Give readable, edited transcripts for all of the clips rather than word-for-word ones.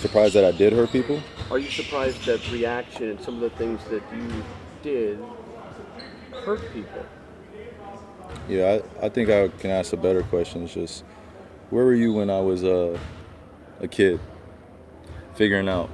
Surprised that I did hurt people? Are you surprised that reaction and some of the things that you did hurt people? Yeah, I think I can ask a better question. It's just, where were you when I was a kid, figuring out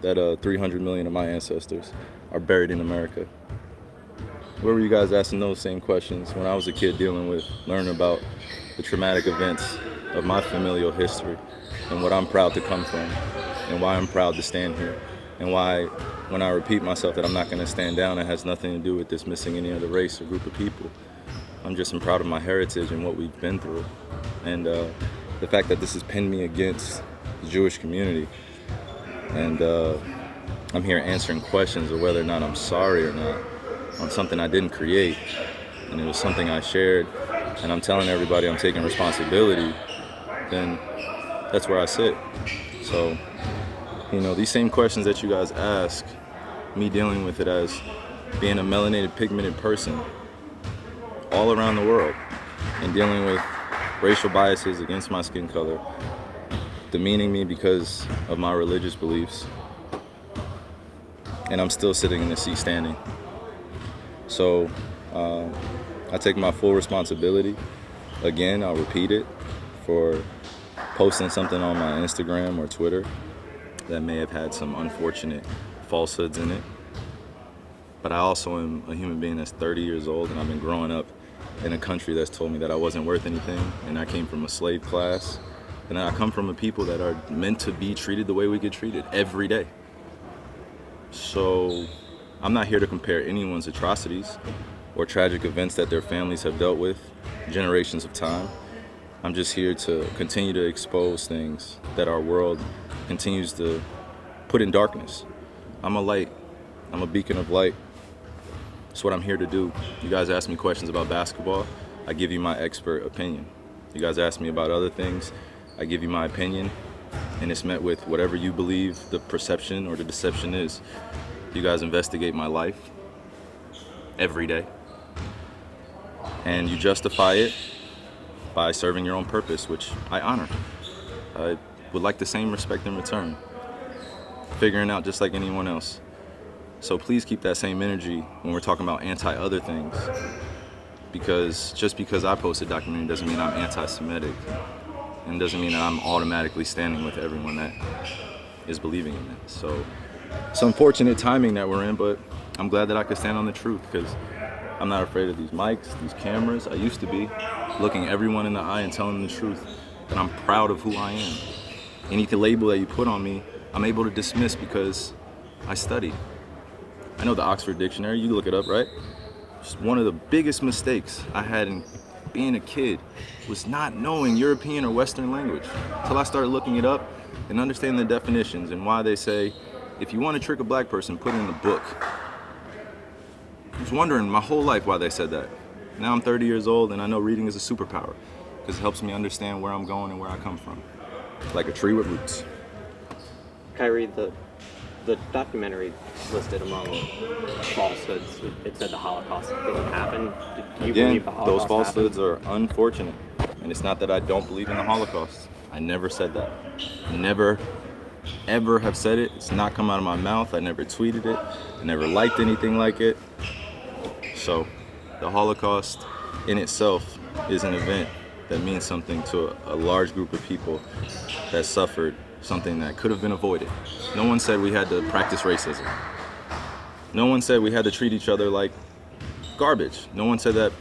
that 300 million of my ancestors are buried in America? Where were you guys asking those same questions when I was a kid learning about the traumatic events of my familial history and what I'm proud to come from and why I'm proud to stand here and why when I repeat myself that I'm not going to stand down, it has nothing to do with dismissing any other race or group of people. I'm just proud of my heritage and what we've been through. And the fact that this has pinned me against the Jewish community. And I'm here answering questions of whether or not I'm sorry or not on something I didn't create. And it was something I shared. And I'm telling everybody I'm taking responsibility. Then that's where I sit. So, these same questions that you guys ask, me dealing with it as being a melanated, pigmented person all around the world and dealing with racial biases against my skin color, demeaning me because of my religious beliefs, and I'm still sitting in the seat standing. So I take my full responsibility. Again, I'll repeat it, for posting something on my Instagram or Twitter that may have had some unfortunate falsehoods in it. But I also am a human being that's 30 years old, and I've been growing up in a country that's told me that I wasn't worth anything, and I came from a slave class, and I come from a people that are meant to be treated the way we get treated every day. So I'm not here to compare anyone's atrocities or tragic events that their families have dealt with generations of time. I'm just here to continue to expose things that our world continues to put in darkness. I'm a light. I'm a beacon of light. That's what I'm here to do. You guys ask me questions about basketball, I give you my expert opinion. You guys ask me about other things, I give you my opinion, and it's met with whatever you believe the perception or the deception is. You guys investigate my life every day, and you justify it by serving your own purpose, which I honor. I would like the same respect in return, figuring out just like anyone else. So please keep that same energy when we're talking about anti-other things, because just because I post a documentary doesn't mean I'm anti-Semitic, and doesn't mean that I'm automatically standing with everyone that is believing in it. So it's unfortunate timing that we're in, but I'm glad that I could stand on the truth, because I'm not afraid of these mics, these cameras. I used to be, looking everyone in the eye and telling them the truth, and I'm proud of who I am. Any label that you put on me, I'm able to dismiss because I study. I know the Oxford Dictionary, you look it up, right? Just one of the biggest mistakes I had in being a kid was not knowing European or Western language until I started looking it up and understanding the definitions and why they say, if you want to trick a black person, put it in a book. I was wondering my whole life why they said that. Now I'm 30 years old and I know reading is a superpower because it helps me understand where I'm going and where I come from. Like a tree with roots. Kyrie, the documentary listed among falsehoods, it said the Holocaust didn't happen. Do you believe the Holocaust those falsehoods happened? are unfortunate. And it's not that I don't believe in the Holocaust. I never said that. Never, ever have said it. It's not come out of my mouth. I never tweeted it. I never liked anything like it. So the Holocaust in itself is an event that means something to a large group of people that suffered something that could have been avoided. No one said we had to practice racism. No one said we had to treat each other like garbage. No one said that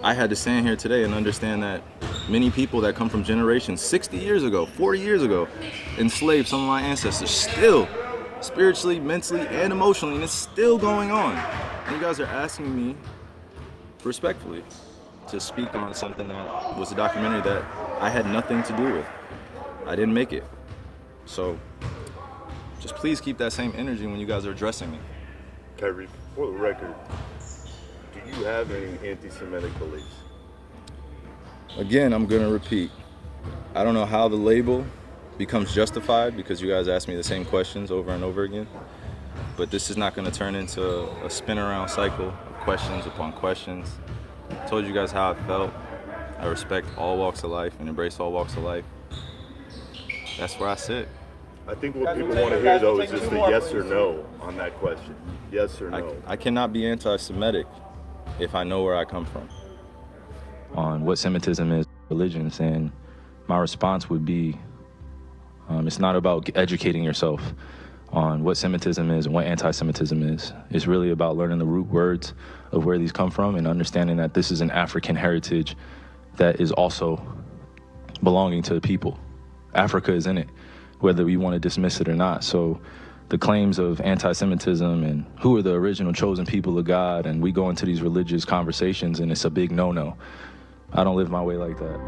I had to stand here today and understand that many people that come from generations 60 years ago, 40 years ago, enslaved some of my ancestors still, spiritually, mentally, and emotionally, and it's still going on. And you guys are asking me, respectfully, to speak on something that was a documentary that I had nothing to do with. I didn't make it. So just please keep that same energy when you guys are addressing me. Kyrie, for the record, do you have any anti-Semitic beliefs? Again, I'm gonna repeat. I don't know how the label becomes justified because you guys ask me the same questions over and over again. But this is not gonna turn into a spin around cycle of questions upon questions. I told you guys how I felt. I respect all walks of life and embrace all walks of life. That's where I sit. I think what people want to hear, though, is just a yes or no on that question. Yes or no. I cannot be anti-Semitic if I know where I come from. On what Semitism is, religions, and my response would be, it's not about educating yourself on what Semitism is and what anti-Semitism is. It's really about learning the root words of where these come from and understanding that this is an African heritage that is also belonging to the people. Africa is in it, whether we want to dismiss it or not. So the claims of anti-Semitism and who are the original chosen people of God, and we go into these religious conversations and it's a big no-no. I don't live my way like that.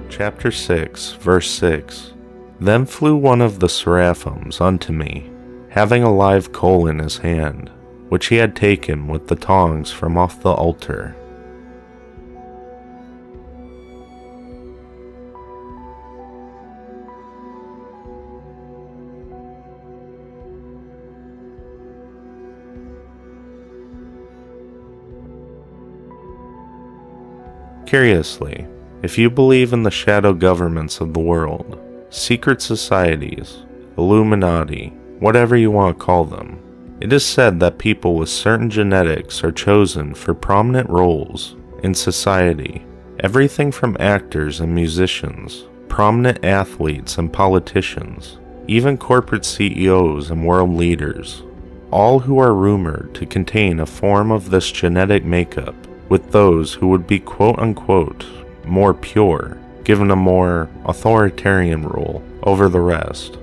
chapter 6, verse 6. Then flew one of the seraphims unto me, having a live coal in his hand, which he had taken with the tongs from off the altar. Curiously, if you believe in the shadow governments of the world, secret societies, Illuminati, whatever you want to call them, it is said that people with certain genetics are chosen for prominent roles in society. Everything from actors and musicians, prominent athletes and politicians, even corporate CEOs and world leaders, all who are rumored to contain a form of this genetic makeup, with those who would be quote-unquote more pure, given a more authoritarian rule over the rest.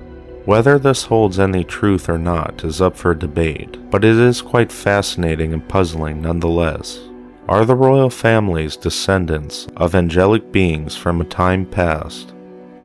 Whether this holds any truth or not is up for debate, but it is quite fascinating and puzzling nonetheless. Are the royal families descendants of angelic beings from a time past,